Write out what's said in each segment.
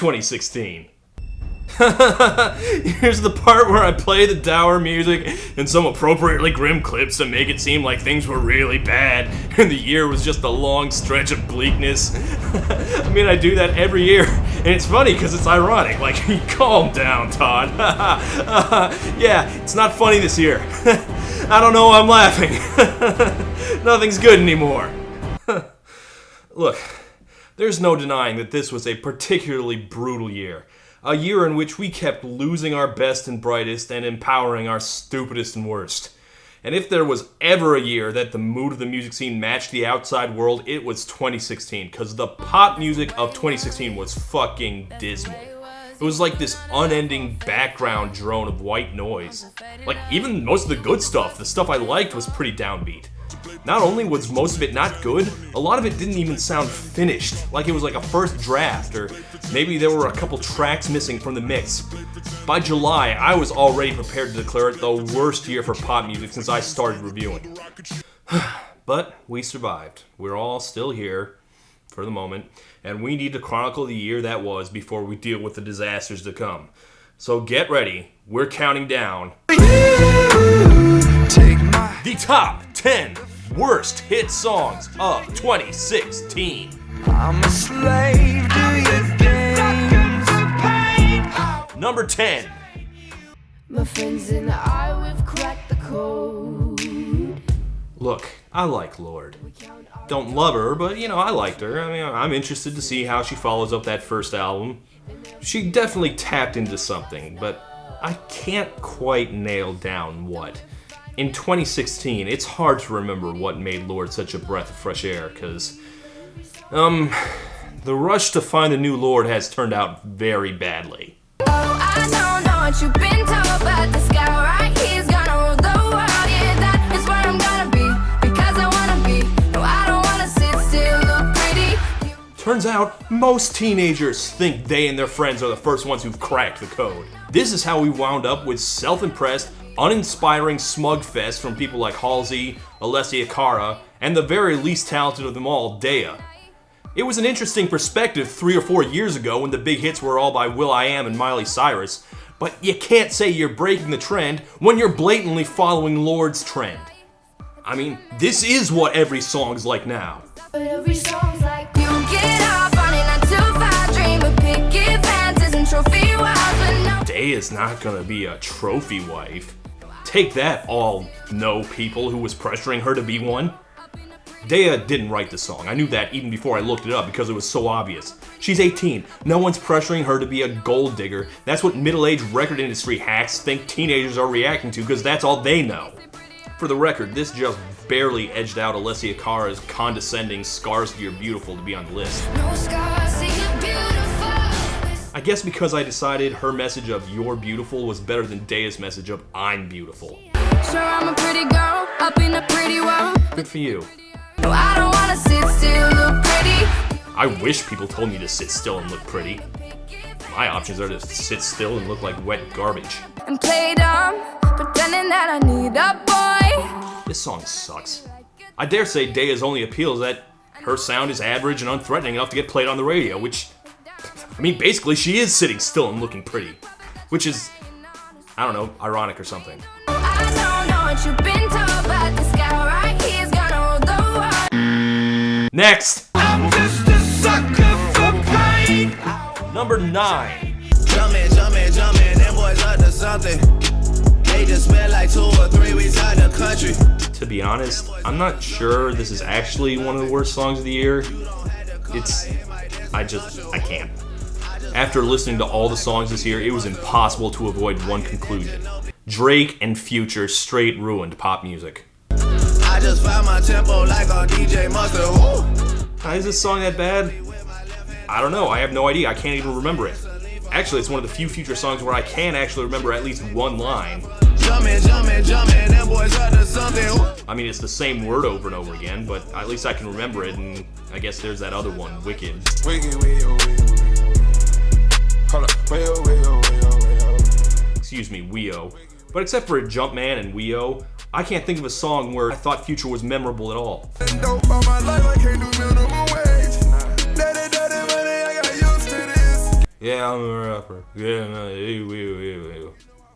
2016. Here's the part where I play the dour music and some appropriately grim clips to make it seem like things were really bad and the year was just a long stretch of bleakness. I mean, I do that every year, and it's funny because it's ironic. Like, calm down, Todd. Yeah, it's not funny this year. I don't know why I'm laughing. Nothing's good anymore. Look, there's no denying that this was a particularly brutal year. A year in which we kept losing our best and brightest and empowering our stupidest and worst. And if there was ever a year that the mood of the music scene matched the outside world, it was 2016, because the pop music of 2016 was fucking dismal. It was like this unending background drone of white noise. Like, even most of the good stuff, the stuff I liked, was pretty downbeat. Not only was most of it not good, a lot of it didn't even sound finished, like it was like a first draft, or maybe there were a couple tracks missing from the mix. By July, I was already prepared to declare it the worst year for pop music since I started reviewing. But we survived. We're all still here, for the moment, and we need to chronicle the year that was before we deal with the disasters to come. So get ready, we're counting down the top 10 worst hit songs of 2016. I'm a slave to your games. Number 10. My friends and I, we've cracked the code. Look, I like Lorde. Don't love her, but I liked her. I mean, I'm interested to see how she follows up that first album. She definitely tapped into something, but I can't quite nail down what. In 2016, it's hard to remember what made Lorde such a breath of fresh air, because, the rush to find a new Lorde has turned out very badly. Oh, I don't know what you've been told, but this guy right here's gonna rule the world. Yeah, that is where I'm gonna be, because I wanna be. No, I don't wanna sit still, look pretty. Turns out, most teenagers think they and their friends are the first ones who've cracked the code. This is how we wound up with self-impressed, uninspiring smug fest from people like Halsey, Alessia Cara, and the very least talented of them all, Daya. It was an interesting perspective 3 or 4 years ago when the big hits were all by will.i.am and Miley Cyrus, but you can't say you're breaking the trend when you're blatantly following Lorde's trend. I mean, this is what every song's like now. But every song's like you get up on it, 9 to 5, dream of picket fences and trophy wives, but no. Daya's not gonna be a trophy wife. Take that, all no people who was pressuring her to be one. Daya didn't write the song. I knew that even before I looked it up because it was so obvious. She's 18. No one's pressuring her to be a gold digger. That's what middle-aged record industry hacks think teenagers are reacting to because that's all they know. For the record, this just barely edged out Alessia Cara's condescending "Scars to Your Beautiful" to be on the list. No scars to your beautiful. I guess because I decided her message of "You're beautiful" was better than Daya's message of "I'm beautiful." Sure, I'm a pretty girl up in a pretty world. Good for you. No, I don't wanna sit still, look pretty. I wish people told me to sit still and look pretty. My options are to sit still and look like wet garbage. And play dumb, pretending that I need a boy. This song sucks. I dare say Daya's only appeal is that her sound is average and unthreatening enough to get played on the radio, which, I mean, basically she is sitting still and looking pretty. Which is, I don't know, ironic or something. I don't know what you've been told, but this guy right here's gonna rule the world. Next! I'm just a sucker for pain. Number 9. Jumpin', them boys up to something. They just spent like 2 or 3 weeks out the country. To be honest, I'm not sure this is actually one of the worst songs of the year. I can't. After listening to all the songs this year, it was impossible to avoid one conclusion. Drake and Future straight ruined pop music. I just found my tempo like on DJ Mustard. Is this song that bad? I don't know. I have no idea. I can't even remember it. Actually, it's one of the few Future songs where I can actually remember at least one line. Jumpin', them boys up to something. I mean, it's the same word over and over again, but at least I can remember it, and I guess there's that other one, Wicked. Excuse me, Weo. But except for Jumpman and Weo, I can't think of a song where I thought Future was memorable at all. Yeah, I'm a rapper. Yeah,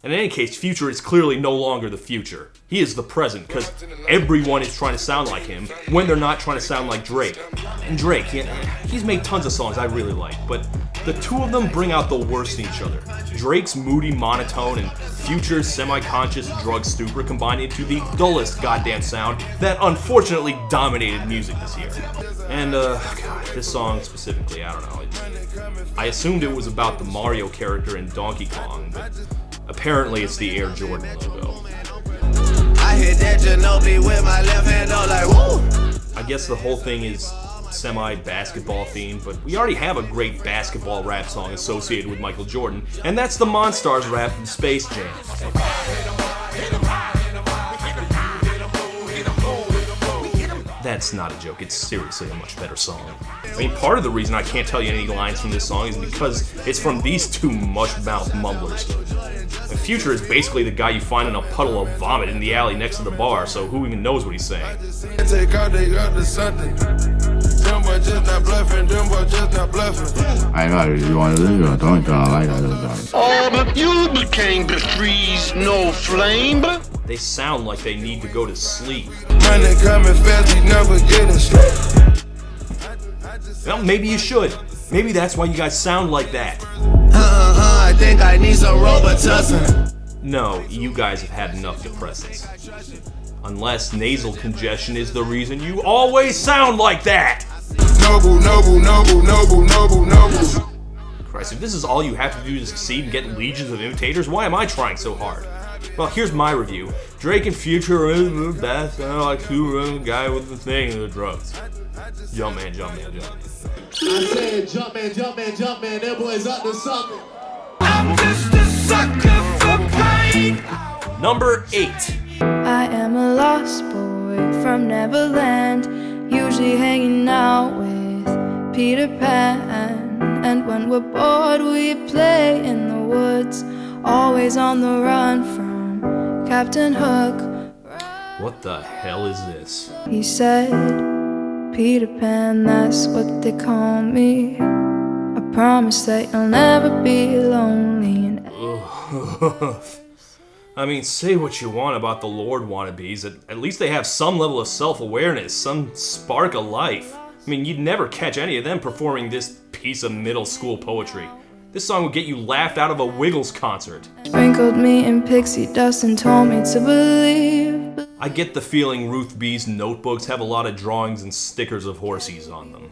in any case, Future is clearly no longer the future. He is the present, because everyone is trying to sound like him when they're not trying to sound like Drake. And Drake, he's made tons of songs I really like, but the two of them bring out the worst in each other. Drake's moody monotone and Future's semi-conscious drug stupor combined into the dullest goddamn sound that unfortunately dominated music this year. And, God, this song specifically, I don't know. I assumed it was about the Mario character in Donkey Kong, but apparently it's the Air Jordan logo. I hit that Ginobili with my left hand, like, woo! I guess the whole thing is semi-basketball themed, but we already have a great basketball rap song associated with Michael Jordan, and that's the Monstars rap from Space Jam. That's not a joke, it's seriously a much better song. I mean, part of the reason I can't tell you any lines from this song is because it's from these two mush-mouth mumblers. And Future is basically the guy you find in a puddle of vomit in the alley next to the bar, so who even knows what he's saying? I got it. You want to live or don't like it? Oh, but you became the trees, no flame. They sound like they need to go to sleep. Well, maybe you should. Maybe that's why you guys sound like that. I think I need some Robitussin. No, you guys have had enough depressants. Unless nasal congestion is the reason you always sound like that! Noble. Christ, if this is all you have to do to succeed and get legions of imitators, why am I trying so hard? Well, here's my review. Drake and Future are in the best, like two-room guy with the thing and the drugs. Jumpman. I said Jumpman, that boy's up to something. I'm just a sucker for pain. Number 8. I am a lost boy from Neverland, usually hanging out with Peter Pan. And when we're bored, we play in the woods, always on the run from Captain Hook. What the hell is this? He said, Peter Pan, that's what they call me. I promise that you'll never be lonely. I mean, say what you want about the Lord wannabes, at least they have some level of self-awareness, some spark of life. I mean, you'd never catch any of them performing this piece of middle school poetry. This song would get you laughed out of a Wiggles concert. Sprinkled me in pixie dust and told me to believe. I get the feeling Ruth B's notebooks have a lot of drawings and stickers of horsies on them.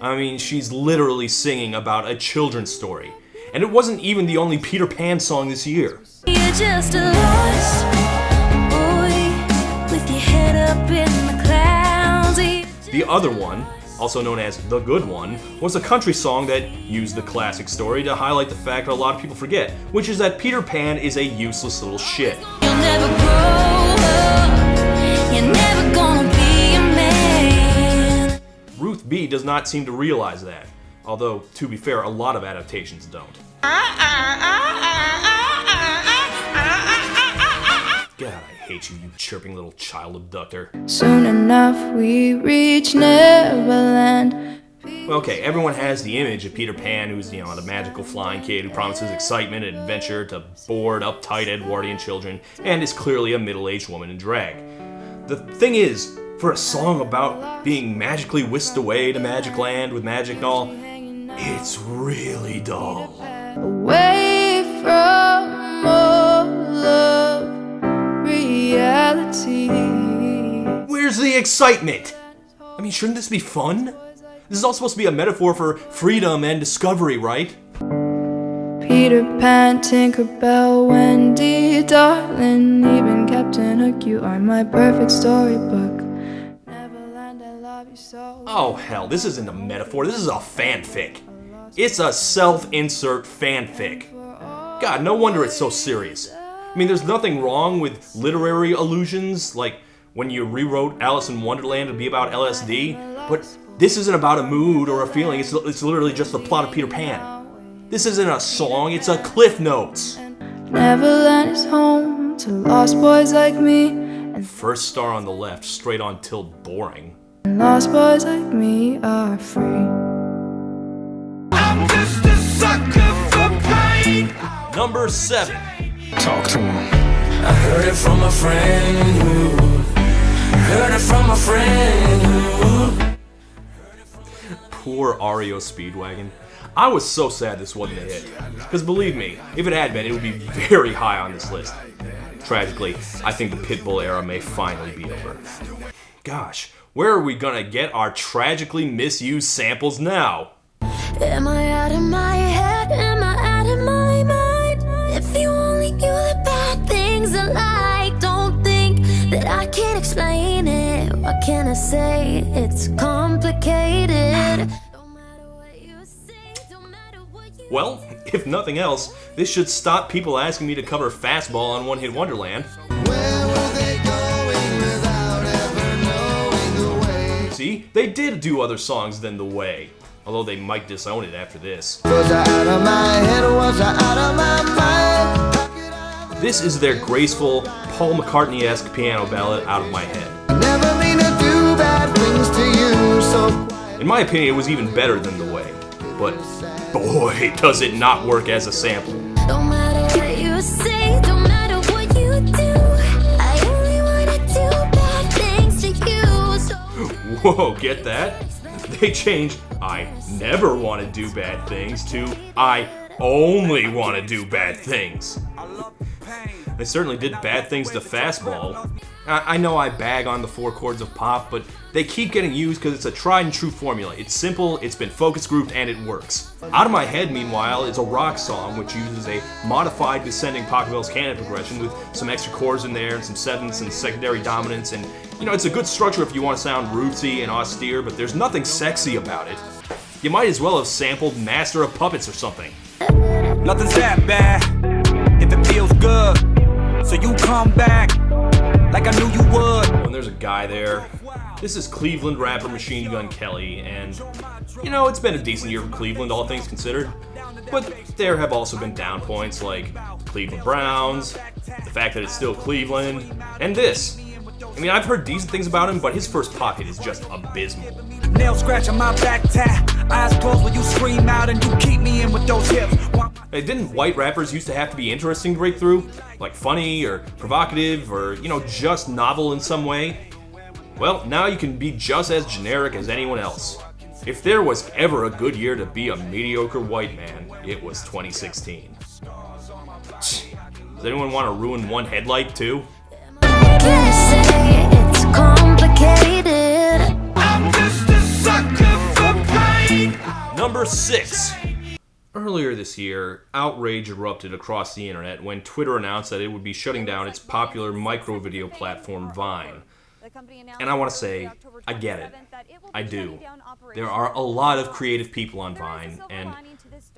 I mean, she's literally singing about a children's story. And it wasn't even the only Peter Pan song this year. You're just a lost boy with your head up in the clouds. The other one, also known as The Good One, was a country song that used the classic story to highlight the fact that a lot of people forget, which is that Peter Pan is a useless little shit. You'll never grow up. You're never gonna be a man. Ruth B does not seem to realize that, although, to be fair, a lot of adaptations don't. God, I hate you, you chirping little child abductor. Soon enough we reach Neverland. Okay, everyone has the image of Peter Pan, who's, the magical flying kid who promises excitement and adventure to bored, uptight, Edwardian children, and is clearly a middle-aged woman in drag. The thing is, for a song about being magically whisked away to Magic Land with magic and all, it's really dull. Away from all of reality. Where's the excitement? I mean, shouldn't this be fun? This is all supposed to be a metaphor for freedom and discovery, right? Peter Pan, Tinkerbell, Wendy, darling, even Captain Hook, you are my perfect storybook. Neverland, I love you so. Oh hell, this isn't a metaphor, this is a fanfic. It's a self-insert fanfic. God, no wonder it's so serious. I mean, there's nothing wrong with literary allusions, like when you rewrote Alice in Wonderland to be about LSD, but this isn't about a mood or a feeling, it's literally just the plot of Peter Pan. This isn't a song, it's a Cliff Notes. Neverland is home to lost boys like me. And First star on the left, straight on till boring. lost boys like me are free. I'm just a sucker. Number 7. Talk to him. I heard it from a friend who heard it from a friend who. Poor REO Speedwagon. I was so sad this wasn't a hit. Because believe me, if it had been, it would be very high on this list. Tragically, I think the Pitbull era may finally be over. Gosh, where are we gonna get our tragically misused samples now? Am I out of my head? Am I out of my mind? If you only knew the bad things I like, don't think that I can't explain it. What can I say? It's complicated. Don't matter what you say, don't matter what you Well, if nothing else, this should stop people asking me to cover Fastball on One Hit Wonderland. Where were they going without ever knowing the way? See, they did do other songs than The Way, although they might disown it after this. Was I out of my head? Was I out of my mind? This is their graceful, Paul McCartney-esque piano ballad, Out of My Head. Never mean to do bad things to you, so In my opinion, it was even better than The Way, but boy, does it not work as a sample. Don't matter what you say, don't matter what you do. I only wanna do bad things to you. So Whoa, get that? They changed I never want to do bad things to I only want to do bad things. They certainly did bad things to Fastball. I know I bag on the 4 chords of pop, but they keep getting used because it's a tried and true formula. It's simple, it's been focus grouped, and it works. Out of My Head, meanwhile, is a rock song which uses a modified descending Pachelbel's canon progression with some extra chords in there and some sevenths and secondary dominance, and you know, it's a good structure if you want to sound rootsy and austere, but there's nothing sexy about it. You might as well have sampled Master of Puppets or something. Nothing's that bad if it feels good. So you come back like I knew you would. When there's a guy there. This is Cleveland rapper Machine Gun Kelly, and you know, it's been a decent year for Cleveland, all things considered. But there have also been down points like Cleveland Browns, the fact that it's still Cleveland, and this. I mean, I've heard decent things about him, but his first pop hit is just abysmal. Nail scratch on my back tap. Eyes closed when you scream out and you keep me in with those hips. Hey, didn't white rappers used to have to be interesting to break through? Like funny or provocative or, you know, just novel in some way? Well, now you can be just as generic as anyone else. If there was ever a good year to be a mediocre white man, it was 2016. Does anyone want to ruin One Headlight too? can I say? It's complicated. I'm just a sucker for pain. Number 6. Earlier this year, outrage erupted across the internet when Twitter announced that it would be shutting down its popular micro-video platform Vine. And I want to say, I get it. I do. There are a lot of creative people on Vine, and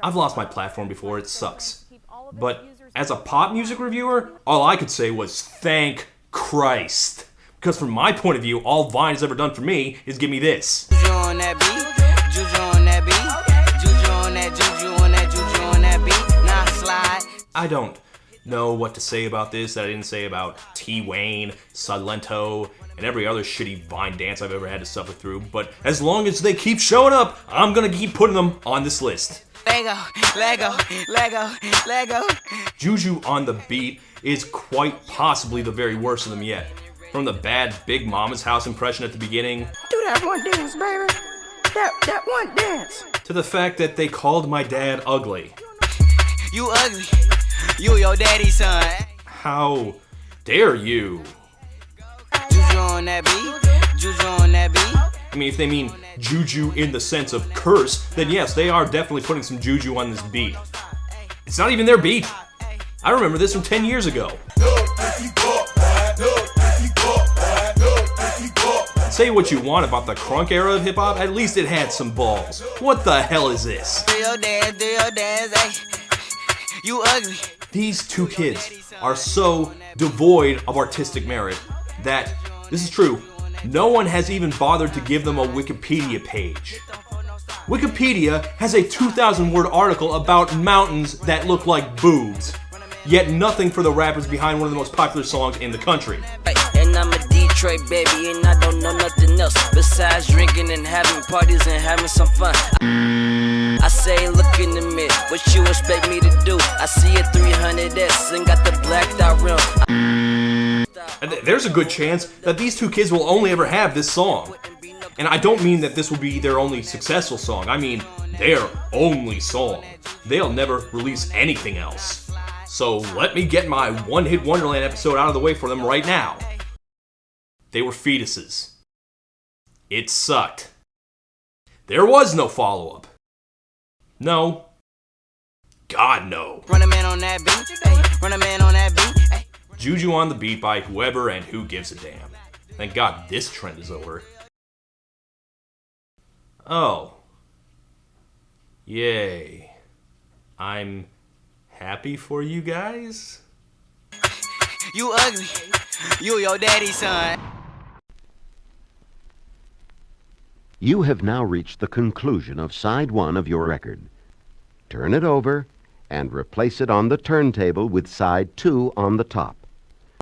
I've lost my platform before, it sucks. But as a pop music reviewer, all I could say was thank Christ. Because from my point of view, all Vine has ever done for me is give me this. Juju on that beat, juju on that beat, juju on that, juju on that, juju on that beat, now slide. I don't know what to say about this that I didn't say about T-Wayne, Salento, and every other shitty Vine dance I've ever had to suffer through, but as long as they keep showing up, I'm gonna keep putting them on this list. Lego, Lego, Lego, Lego. Juju on the Beat is quite possibly the very worst of them yet. From the bad Big Mama's House impression at the beginning, Do that one dance, baby. That one dance. to the fact that they called my dad ugly. You ugly. You your daddy's son. How dare you? Juju on that beat, juju on that beat. I mean, if they mean juju in the sense of curse, then yes, they are definitely putting some juju on this beat. It's not even their beat. I remember this from 10 years ago. Say what you want about the crunk era of hip-hop, at least it had some balls. What the hell is this? Do your dance, hey. You ugly. These two kids are so devoid of artistic merit that, this is true, no one has even bothered to give them a Wikipedia page. Wikipedia has a 2,000-word article about mountains that look like boobs, yet nothing for the rappers behind one of the most popular songs in the country. And I'm a Detroit baby, and I don't know nothing else besides drinking and having parties and having some fun. I I say, look in the mirror, what you expect me to do? I see a 300S and got the blacked out rim. There's a good chance that these two kids will only ever have this song. And I don't mean that this will be their only successful song. I mean their only song. They'll never release anything else. So let me get my One Hit Wonderland episode out of the way for them right now. They were fetuses. It sucked. There was no follow-up. No. God, no. Run a man on that beat, ay, run a man on that beat, ay. Juju on the beat by whoever and who gives a damn. Thank God this trend is over. Oh. Yay. I'm happy for you guys? You ugly. You your daddy's son. You have now reached the conclusion of side 1 of your record. Turn it over and replace it on the turntable with side 2 on the top.